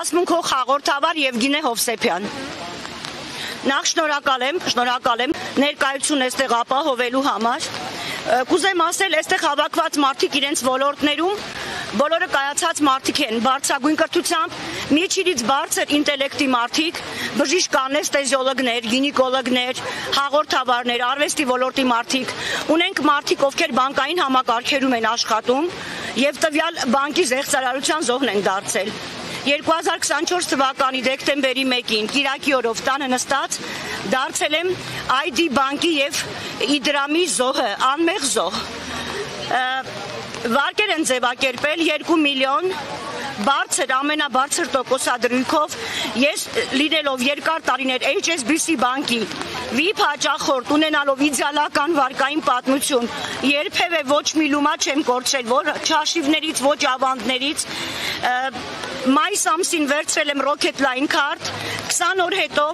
Ասմունքով հաղորդավար Եվգենի Հովսեփյան։ Նախ շնորհակալ եմ ներկայություն այստեղ ապահովելու համար։ Կուզեմ ասել, այստեղ հավաքված մարդիկ իրենց ոլորտներում բոլորը կայացած մարդիկ են, բարձրագույն կրթությամբ, միջինից բարձր ինտելեկտի մարդիկ, բժիշկ անեստեզիոլոգներ, գինեկոլոգներ, հաղորդավարներ, արվեստի ոլորտի մարդիկ, ունենք մարդիկ, ովքեր բանկային համակարգերում են աշխատում եւ տվյալ բանկի զեղծարարության զոհն են դարձել։ 2024 թվականի դեկտեմբերի 1-ին կիրակի օրով տանը նստած դարձել եմ ID բանկի եւ Իդրամի զոհը, անմեղ զոհ։ Վարկեր են ձևակերպել 2 միլիոն բարձր, ամենաբարձր տոկոսադրույքով, ես լինելով երկար տարիներ HSBC բանկի VIP հաճախորդ ունենալով իդեալական վարկային պատմություն, երբևէ ոչ մի լումա չեմ կորցրել, որ չաշիվներից, ոչ ավանդներից, մայիս ամսին վերցրել եմ Rocket Line card, 20 օր հետո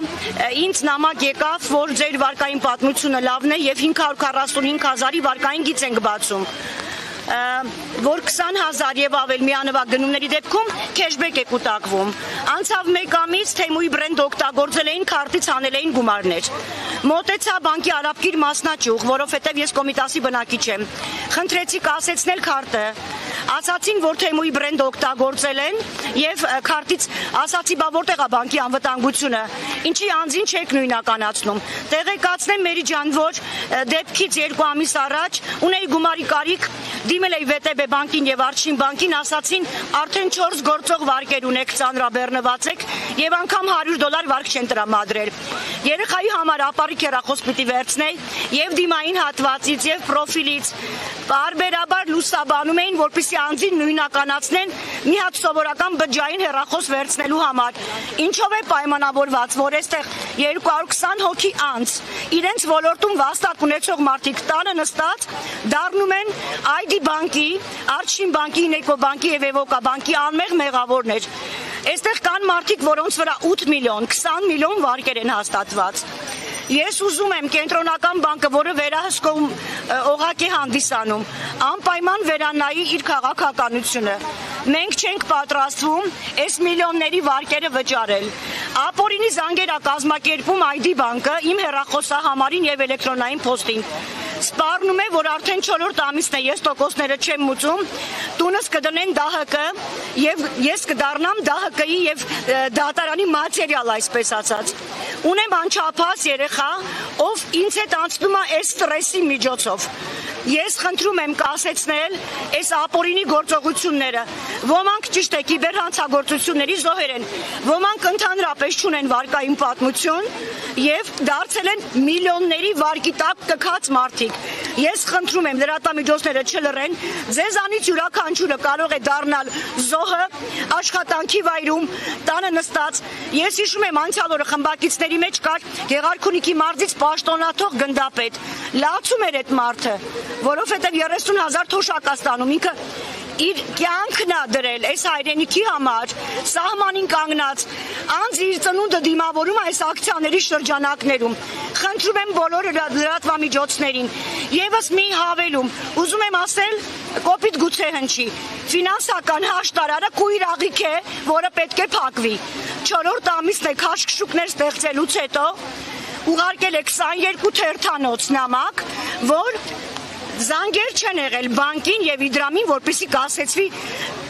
ինձ նամակ եկավ, որ ձեր վարկային պատմությունը լավն է եւ 545,000-ի վարկային գիծ ենք բացում, որ 20,000 եւ ավել միանվագ գնումների դեպքում քեշբեք է կուտակվում։ Անցավ 1 ամիս Թեմուի բրենդ օգտագործել էին, քարտից անել էին գումարներ։ Մոտեցա բանկի արաբկիր մասնաճյուղ, որովհետեւ ես Կոմիտասի բնակիչ եմ։ Խնդրեցի կասեցնել քարտը։ Ասացին, որ Թեմուի բրենդ օգտագործել են եւ քարտից ասացի, բա որտեղ է բանկի անվտանգությունը։ Ինչի անձին չեք նույնականացնում։ Տեղեկացնեմ Մերի ջան, որ դեպքից 2 ամիս առաջ ունեի գումարի կարիք, դիմել էի ՎՏԲ բանկին եւ Արչին բանկին, ասացին, արդեն 4 գործող վարկեր ունեք, ծանրաբեռնված եք եւ անգամ $100 վարկ չեն տրամադրել։ Երեխայի համար ապարիկ հեռախոս պիտի վերցնեի եւ դիմային հատվածից եւ պրոֆիլից բարբերաբար լուսաբանում էին, որպեսզի անձին նույնականացնեն մի հատ սովորական բջջային հեռախոս վերցնելու համար։ Ինչով է պայմանավորված, որ այստեղ 220 հոգի անձ իրենց ոլորտում վաստակ ունեցող մարդիկ տանը նստած դառնում են ID բանկի, Արչին բանկի, Ինեկո բանկի եւ Էվոկա բանկի անմեղ մեղավորներ։ Այստեղ կան մարդիկ, որոնց վրա 8 միլիոն, 20 միլիոն վարկեր են հաստատված։ Ես ուզում եմ կենտրոնական բանկը, որը վերահսկում օղակ է հանդիսանում, անպայման վերանայի իր քաղաքականությունը։ Մենք չենք պատրաստվում այս միլիոնների վարկերը վճարել։ Ապօրինի զանգեր է կազմակերպում ID բանկը իմ հեռախոսահամարին եւ էլեկտրոնային փոստին։ Սպառնում է, որ արդեն 4-րդ ամիսն է, ես տոկոսները չեմ մուծում, տունս կդնեն ԴՀԿ եւ ես կդառնամ ԴՀԿ-ի եւ դատարանի մատերիալ, այսպես ասած։ Ունեմ անչափահաս երեխա, ով ինձ հետ անցնում է այս ստրեսի միջոցով։ Ես խնդրում եմ կասեցնել այս ապօրինի գործողությունները։ Ոմանք ճիշտ է կիբերհանցագործությունների զոհեր են, ոմանք ընդհանրապես չունեն վարկային պատմություն եւ դարձել են միլիոնների վարկի տակ կքած մարդիկ։ Ես խնդրում եմ լրատվամիջոցները չլռեն, ձեզանից յուրաքանչյուրը կարող է դառնալ զոհը աշխատանքի վայրում, տանը նստած։ Ես հիշում եմ անցյալ օրը խմբակիցների մեջ կար Գեղարքունիքի մարզից պաշտոնաթող գնդապետ։ Լացում էր այդ մարդը, որովհետև 30,000 թոշակ է ստանում, ինքը իր կյանքն է դրել այս հայրենիքի համար, սահմանին կանգնած, անձ իր ծնունդը դիմավորում այս ակցիաների շրջանակներում։ Խնդրում եմ բոլոր լրատվամիջոցներին, եւս մի հավելում, ուզում եմ ասել, կոպիտ գուցե հնչի, ֆինանսական հաշտարարը կույր աղիք է, որը պետք է փակվի։ 4-րդ ամիսն է քաշքշուկներ ստեղծելուց հետո ուղարկել է 22 թերթանոց նամակ, որ զանգեր չեն եղել բանկին եւ Իդրամին, որպեսզի կասեցվի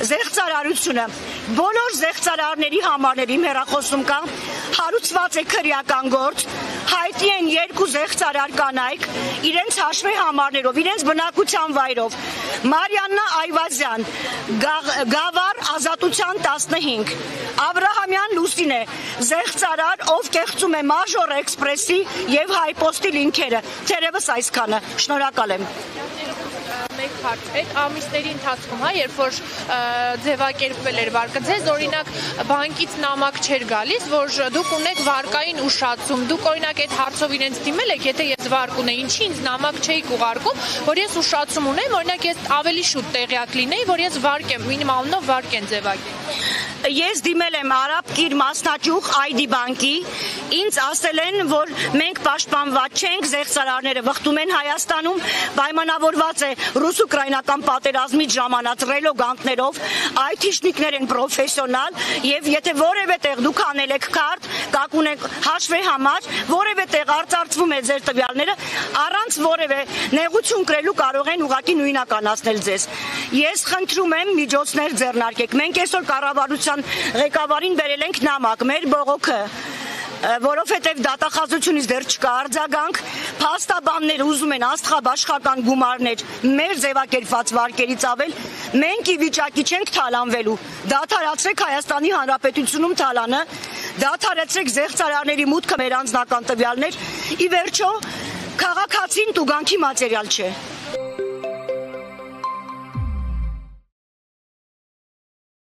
զեղծարարությունը։ Բոլոր զեղծարարների համարների իմ հեռախոսում կա, հարուցված է քրեական գործ, հայտնի են 2 զեղծարար կանայք իրենց հաշվի համարներով, իրենց բնակության վայրով։ Մարիաննա Այվազյան, Գավառ Ազատության 15, Աբրահամյան Լուսինե, զեղծարար, ով կեղծում է Մաժոր Էքսպրեսի եւ Հայպոստի լինքերը։ Թերևս այսքանը։ Շնորհակալ եմ։ Մեկ հարց, այդ ամիսների ընթացքում, երբ որ ձևակերպվել էր վարկը, ձեզ օրինակ բանկից նամակ չէր գալիս, որ դուք ունեք վարկային ուշացում, դուք օրինակ այդ հարցով իրենց դիմել եք, եթե ես վարկ ունեի, ինչի ինձ նամակ չէիք ուղարկում, որ ես ուշացում ունեմ, օրինակ ես ավելի շուտ տեղյակ լինեի, որ ես վարկ եմ, մինիմալնով վարկ են ձևակերպել։ Ես դիմել եմ Արաբկիր մասնաճյուղ ID բանկի, ինձ ասել են, որ մենք պաշտպանված չենք, զեղծարարները վխտում են Հայաստանում, պայմանավորված է ռուս-ուկրաինական Ուկրաինական պատերազմից ժամանած ռելոգանտներով, IT-շնիկներ են պրոֆեսիոնալ, եւ եթե որևէ տեղ դուք անել եք քարտ, կակ ունեք հաշվի համար, որևէ տեղ արծարծվում է ձեր տվյալները, առանց որևէ նեղություն կրելու կարող են ուղղակի նույնականացնել ձեզ։ Ես խնդրում եմ միջոցներ ձեռնարկեք։ Մենք այսօր կառավարության ղեկավարին բերել ենք նամակ, մեր բողոքը, որովհետև դատախազությունից դեռ չկա արձագանք, փաստաբանները ուզում են աստղաբաշխական գումարներ մեր ձևակերպված վարկերից ավել, մենք ի վիճակի չենք թալանվելու։ Դադարեցրեք Հայաստանի Հանրապետությունում թալանը, դադարեցրեք զեղծարարների մուտքը մեր անձնական տվյալներ, ի վերջո քաղաքացին տուգանքի մատերիալ չէ։